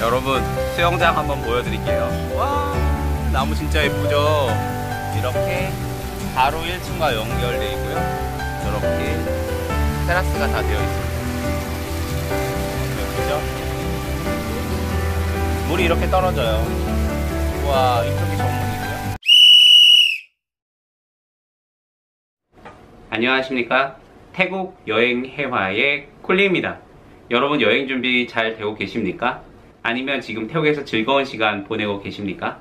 여러분, 수영장 한번 보여드릴게요. 와, 나무 진짜 예쁘죠? 이렇게 바로 1층과 연결되어 있고요. 이렇게 테라스가 다 되어 있습니다. 예쁘죠? 물이 이렇게 떨어져요. 와, 이쪽이 정문이고요. 안녕하십니까? 태국 여행 해화의 콜리입니다. 여러분, 여행 준비 잘 되고 계십니까? 아니면 지금 태국에서 즐거운 시간 보내고 계십니까?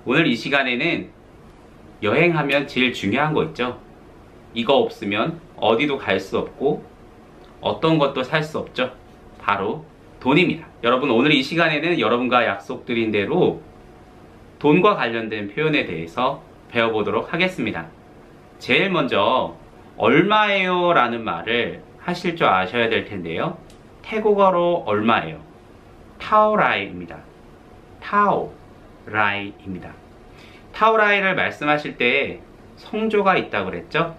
오늘 이 시간에는 여행하면 제일 중요한 거 있죠? 이거 없으면 어디도 갈 수 없고 어떤 것도 살 수 없죠? 바로 돈입니다. 여러분, 오늘 이 시간에는 여러분과 약속드린 대로 돈과 관련된 표현에 대해서 배워보도록 하겠습니다. 제일 먼저 얼마예요? 라는 말을 하실 줄 아셔야 될 텐데요. 태국어로 얼마예요? 타오라이입니다. 타오라이입니다. 타오라이를 말씀하실 때 성조가 있다고 그랬죠?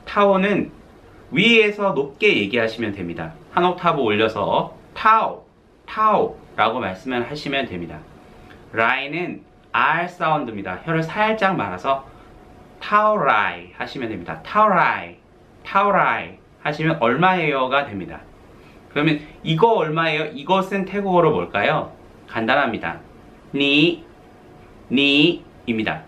타오는 위에서 높게 얘기하시면 됩니다. 한 옥타브 올려서 타오, 타오라고 말씀을 하시면 됩니다. 라이는 R 사운드입니다. 혀를 살짝 말아서 타오라이 하시면 됩니다. 타오라이, 타오라이 하시면 얼마예요가 됩니다. 그러면 이거 얼마예요? 이것은 태국어로 뭘까요? 간단합니다. 니입니다.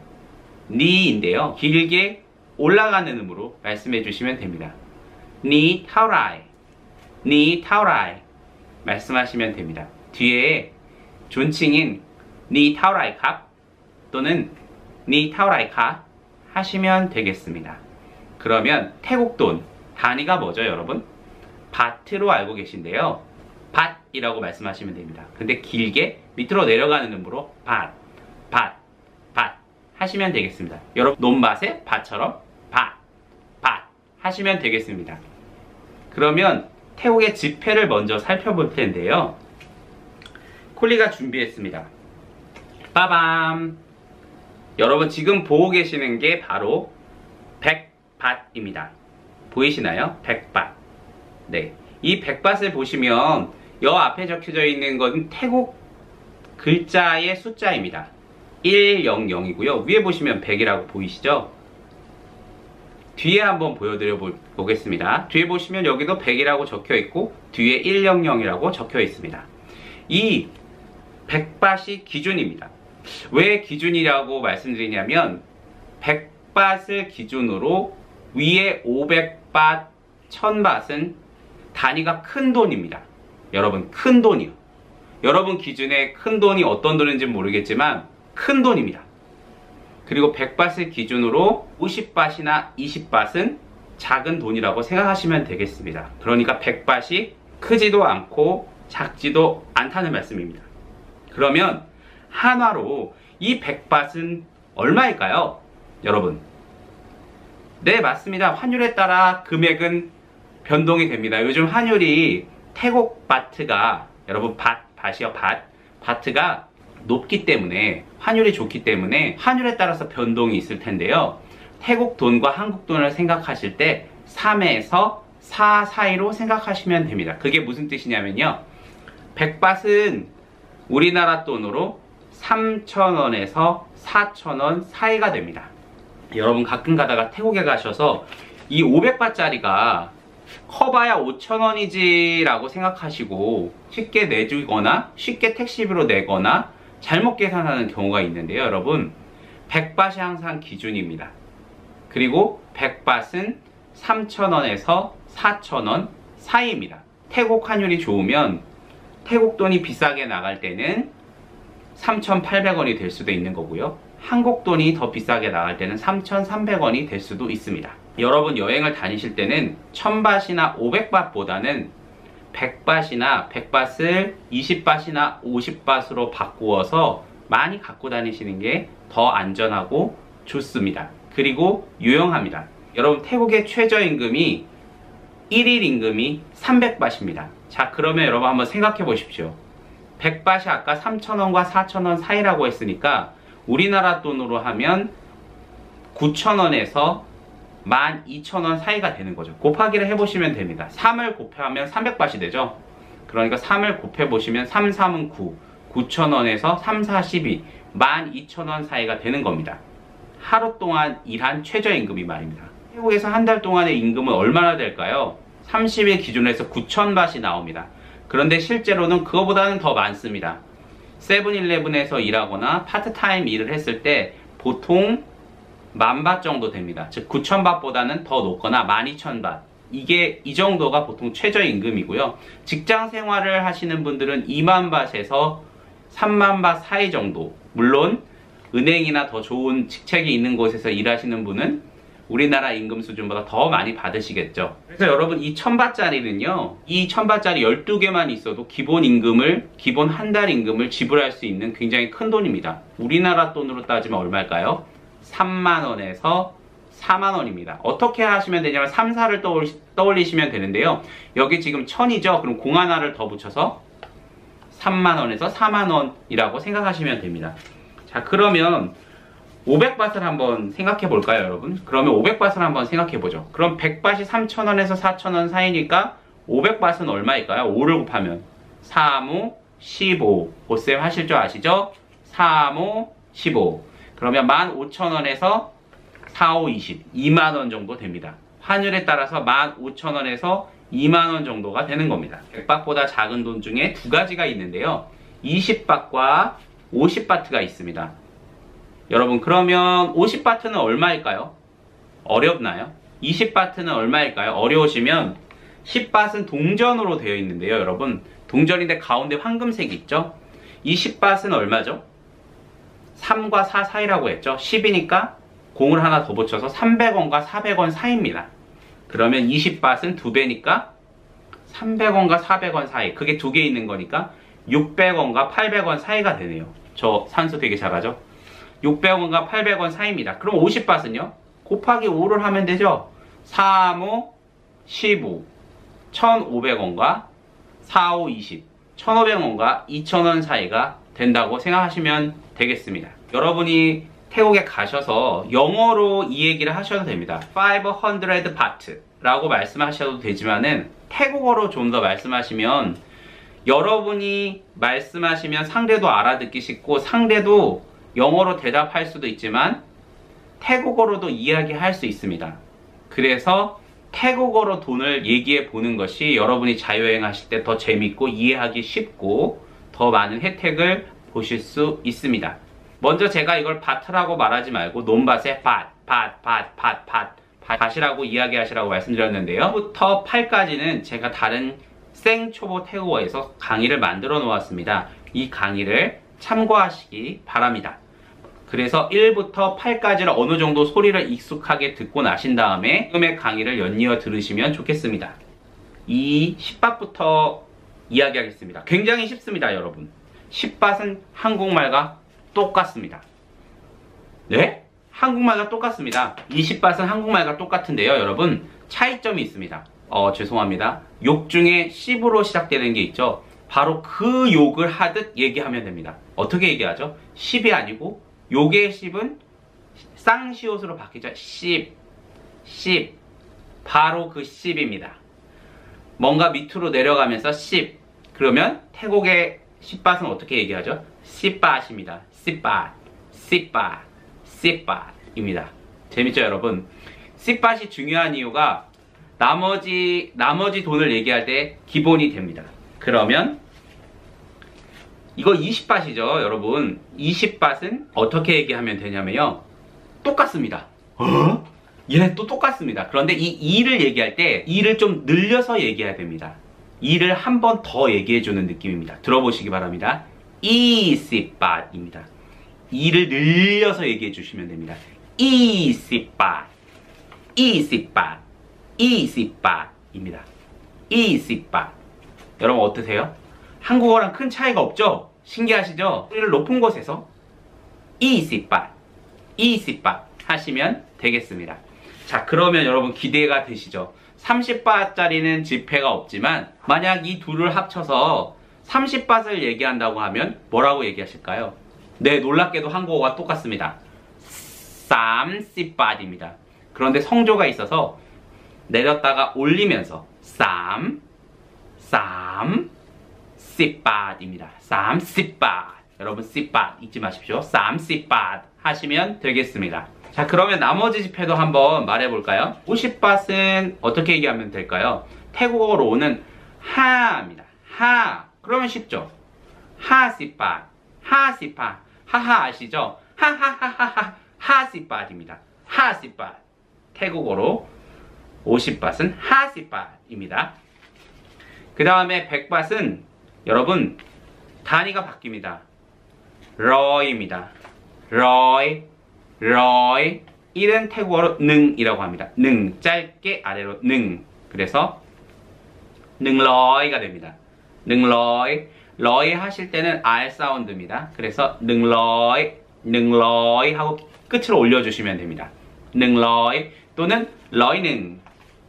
니인데요. 길게 올라가는 음으로 말씀해 주시면 됩니다. 니 타오라이, 니 타오라이 말씀하시면 됩니다. 뒤에 존칭인 니 타오라이 캅 또는 니 타오라이 카 하시면 되겠습니다. 그러면 태국 돈 단위가 뭐죠, 여러분? 바트로 알고 계신데요. 밭이라고 말씀하시면 됩니다. 근데 길게 밑으로 내려가는 음으로 밭 하시면 되겠습니다. 여러분, 논밭의 밭처럼 밭 하시면 되겠습니다. 그러면 태국의 지폐를 먼저 살펴볼 텐데요. 콜리가 준비했습니다. 빠밤! 여러분, 지금 보고 계시는 게 바로 100밭입니다. 보이시나요? 100밭. 네, 이 100밭을 보시면 여 앞에 적혀져 있는 것은 태국 글자의 숫자입니다. 100이고요. 위에 보시면 100이라고 보이시죠? 뒤에 한번 보여드려 보겠습니다. 뒤에 보시면 여기도 100이라고 적혀 있고 뒤에 100이라고 적혀 있습니다. 이 100밭이 기준입니다. 왜 기준이라고 말씀드리냐면 100밭을 기준으로 위에 500밭, 1000밭은 단위가 큰 돈입니다. 여러분, 큰 돈이요. 여러분 기준에 큰 돈이 어떤 돈인지 모르겠지만 큰 돈입니다. 그리고 100밭을 기준으로 50밭이나 20밭은 작은 돈이라고 생각하시면 되겠습니다. 그러니까 100밭이 크지도 않고 작지도 않다는 말씀입니다. 그러면 한화로 이 100밭은 얼마일까요? 여러분, 네, 맞습니다. 환율에 따라 금액은 변동이 됩니다. 요즘 환율이 태국 바트가, 여러분, 밭이요, 바트가 높기 때문에, 환율이 좋기 때문에 환율에 따라서 변동이 있을 텐데요. 태국 돈과 한국 돈을 생각하실 때 3에서 4 사이로 생각하시면 됩니다. 그게 무슨 뜻이냐면요. 100밭은 우리나라 돈으로 3,000원에서 4,000원 사이가 됩니다. 여러분, 가끔 가다가 태국에 가셔서 이 500바짜리가 커봐야 5,000원이지 라고 생각하시고 쉽게 내주거나 쉽게 택시비로 내거나 잘못 계산하는 경우가 있는데요. 여러분, 100밭이 항상 기준입니다. 그리고 100밭은 3,000원에서 4,000원 사이입니다. 태국 환율이 좋으면 태국 돈이 비싸게 나갈 때는 3,800원이 될 수도 있는 거고요. 한국 돈이 더 비싸게 나갈 때는 3,300원이 될 수도 있습니다. 여러분, 여행을 다니실 때는 1000밭이나 500밭보다는 100밭이나 100밭을 20밭이나 50밭으로 바꾸어서 많이 갖고 다니시는 게 더 안전하고 좋습니다. 그리고 유용합니다. 여러분, 태국의 최저임금이 1일 임금이 300밭입니다. 자, 그러면 여러분 한번 생각해 보십시오. 100밭이 아까 3,000원과 4,000원 사이라고 했으니까 우리나라 돈으로 하면 9,000원에서 12,000원 사이가 되는 거죠. 곱하기를 해보시면 됩니다. 3을 곱하면 300밭이 되죠. 그러니까 3을 곱해보시면 3, 3은 9, 9,000원에서 3, 4, 12, 12,000원 사이가 되는 겁니다. 하루 동안 일한 최저임금이 말입니다. 태국에서 한 달 동안의 임금은 얼마나 될까요? 30일 기준으로 해서 9,000바트이 나옵니다. 그런데 실제로는 그거보다는 더 많습니다. 세븐일레븐에서 일하거나 파트타임 일을 했을 때 보통 10,000바트 정도 됩니다. 즉 9,000바트보다는 더 높거나 12,000바트. 이게 이 정도가 보통 최저임금이고요. 직장 생활을 하시는 분들은 20,000바트에서 30,000바트 사이 정도. 물론 은행이나 더 좋은 직책이 있는 곳에서 일하시는 분은 우리나라 임금 수준보다 더 많이 받으시겠죠. 그래서 여러분 이 1,000바트짜리는요, 이 1,000바트짜리 12개만 있어도 기본 임금을, 기본 한 달 임금을 지불할 수 있는 굉장히 큰 돈입니다. 우리나라 돈으로 따지면 얼마일까요? 30,000원에서 40,000원입니다. 어떻게 하시면 되냐면 3, 4를 떠올리시면 되는데요. 여기 지금 1,000이죠? 그럼 공 하나를 더 붙여서 30,000원에서 40,000원이라고 생각하시면 됩니다. 자, 그러면 500바트를 한번 생각해 볼까요, 여러분? 그러면 500바트를 한번 생각해 보죠. 그럼 100바트이 3,000원에서 4,000원 사이니까 500바트는 얼마일까요? 5를 곱하면 3, 5, 15. 보쌤 하실 줄 아시죠? 3, 5, 15. 그러면 15,000원에서 4, 5, 20. 20,000원 정도 됩니다. 환율에 따라서 15,000원에서 20,000원 정도가 되는 겁니다. 100바트보다 작은 돈 중에 두 가지가 있는데요. 20바트과 50바트가 있습니다. 여러분, 그러면 50바트는 얼마일까요? 어렵나요? 20바트는 얼마일까요? 어려우시면 10바트는 동전으로 되어 있는데요, 여러분. 동전인데 가운데 황금색이 있죠? 20바트는 얼마죠? 3과 4 사이라고 했죠? 10이니까 공을 하나 더 붙여서 300원과 400원 사이입니다. 그러면 20바트는 2배니까 300원과 400원 사이. 그게 2개 있는 거니까 600원과 800원 사이가 되네요. 저 산수 되게 잘하죠? 600원과 800원 사이입니다. 그럼 50바트는요? 곱하기 5를 하면 되죠? 3, 5, 15. 1,500원과 4, 5, 20. 1,500원과 2,000원 사이가 된다고 생각하시면 되겠습니다. 여러분이 태국에 가셔서 영어로 이 얘기를 하셔도 됩니다. 500바트 라고 말씀하셔도 되지만은 태국어로 좀 더 말씀하시면 여러분이 말씀하시면 상대도 알아듣기 쉽고 상대도 영어로 대답할 수도 있지만 태국어로도 이야기할 수 있습니다. 그래서 태국어로 돈을 얘기해 보는 것이 여러분이 자유여행 하실 때 더 재밌고 이해하기 쉽고 더 많은 혜택을 보실 수 있습니다. 먼저 제가 이걸 바트라고 말하지 말고 논밭에 밭이라고 이야기하시라고 말씀드렸는데요. 1부터 8까지는 제가 다른 생초보 태국어에서 강의를 만들어 놓았습니다. 이 강의를 참고하시기 바랍니다. 그래서 1부터 8까지를 어느 정도 소리를 익숙하게 듣고 나신 다음에 지금의 강의를 연이어 들으시면 좋겠습니다. 이 10바트부터 이야기하겠습니다. 굉장히 쉽습니다, 여러분. 10바트는 한국말과 똑같습니다. 네? 한국말과 똑같습니다. 20바트는 한국말과 똑같은데요, 여러분. 차이점이 있습니다. 죄송합니다. 욕 중에 10으로 시작되는 게 있죠. 바로 그 욕을 하듯 얘기하면 됩니다. 어떻게 얘기하죠? 10이 아니고 욕의 10은 쌍시옷으로 바뀌죠. 10. 바로 그 10입니다. 뭔가 밑으로 내려가면서 10. 그러면 태국의 10바트는 어떻게 얘기하죠? 10바트입니다. 10바트입니다. 재밌죠, 여러분? 10바트이 중요한 이유가 나머지 돈을 얘기할 때 기본이 됩니다. 그러면 이거 20바트이죠, 여러분. 20바트는 어떻게 얘기하면 되냐면요. 똑같습니다. 얘네 또 똑같습니다. 그런데 이 2를 얘기할 때 2를 좀 늘려서 얘기해야 됩니다. 2를 한 번 더 얘기해주는 느낌입니다. 들어보시기 바랍니다. 20바트입니다. 2를 늘려서 얘기해 주시면 됩니다. 20바트. 입니다. 20바트. 여러분 어떠세요? 한국어랑 큰 차이가 없죠? 신기하시죠? 소리를 높은 곳에서 20바트 하시면 되겠습니다. 자, 그러면 여러분 기대가 되시죠? 30바트짜리는 지폐가 없지만 만약 이 둘을 합쳐서 30바트를 얘기한다고 하면 뭐라고 얘기하실까요? 네, 놀랍게도 한국어가 똑같습니다. 30바트입니다. 그런데 성조가 있어서 내렸다가 올리면서 3 30바트입니다. 30바트. 여러분 10바트 잊지 마십시오. 30바트 하시면 되겠습니다. 자, 그러면 나머지 지폐도 한번 말해볼까요? 50바트는 어떻게 얘기하면 될까요? 태국어로는 하입니다. 하. 그러면 쉽죠? 하시바트. 하시바트. 하하 아시죠? 하하하하하. 하시바트입니다. 하시바트. 태국어로 50바트는 하시바트입니다. 그 다음에 100바트는 여러분 단위가 바뀝니다. 러이입니다. 러이, 러이. 1은 태국어로 능이라고 합니다. 능, 짧게 아래로 능. 그래서 능러이가 됩니다. 능러이. 러이 하실 때는 R 사운드입니다. 그래서 능러이, 능러이 하고 끝으로 올려주시면 됩니다. 능러이 또는 러이능,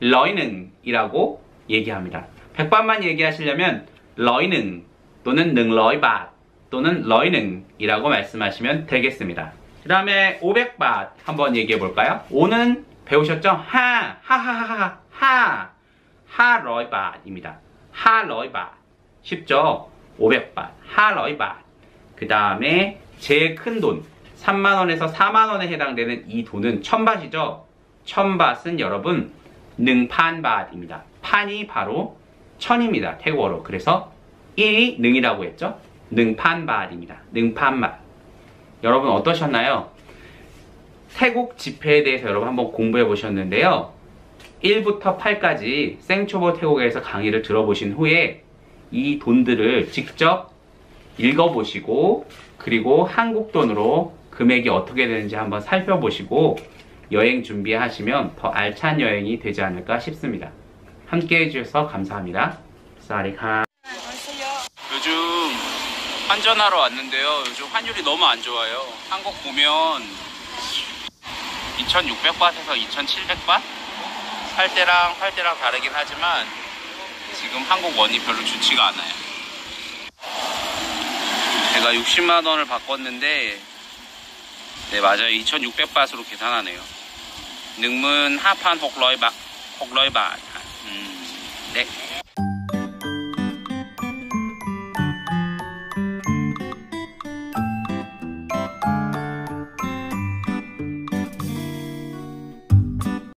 러이능이라고 얘기합니다. 100바트만 얘기하시려면 러이능 또는 능러이바트 또는 러이능이라고 말씀하시면 되겠습니다. 그 다음에 500바트 한번 얘기해 볼까요? 5는 배우셨죠? 하러이바트입니다. 하러이바트. 쉽죠? 500바트, 하러이바트. 그 다음에 제일 큰 돈, 3만원에서 4만원에 해당되는 이 돈은 1000바트이죠? 1000바트는 여러분 능판바트입니다. 판이 바로 1000입니다. 태국어로. 그래서 1이 능이라고 했죠? 능판바트입니다. 능판바트. 여러분 어떠셨나요? 태국 지폐에 대해서 여러분 한번 공부해 보셨는데요. 1부터 8까지 생초보 태국에서 강의를 들어보신 후에 이 돈들을 직접 읽어보시고 그리고 한국 돈으로 금액이 어떻게 되는지 한번 살펴보시고 여행 준비하시면 더 알찬 여행이 되지 않을까 싶습니다. 함께 해주셔서 감사합니다. 사리카. 요즘 환전하러 왔는데요. 요즘 환율이 너무 안 좋아요. 한국 보면 2600바트에서 2700바트? 살 때랑 팔 때랑 다르긴 하지만 지금 한국 원이 별로 좋지가 않아요. 제가 60만원을 바꿨는데 네 맞아요. 2600바트로 계산하네요. 능문 하판 600바트. 네.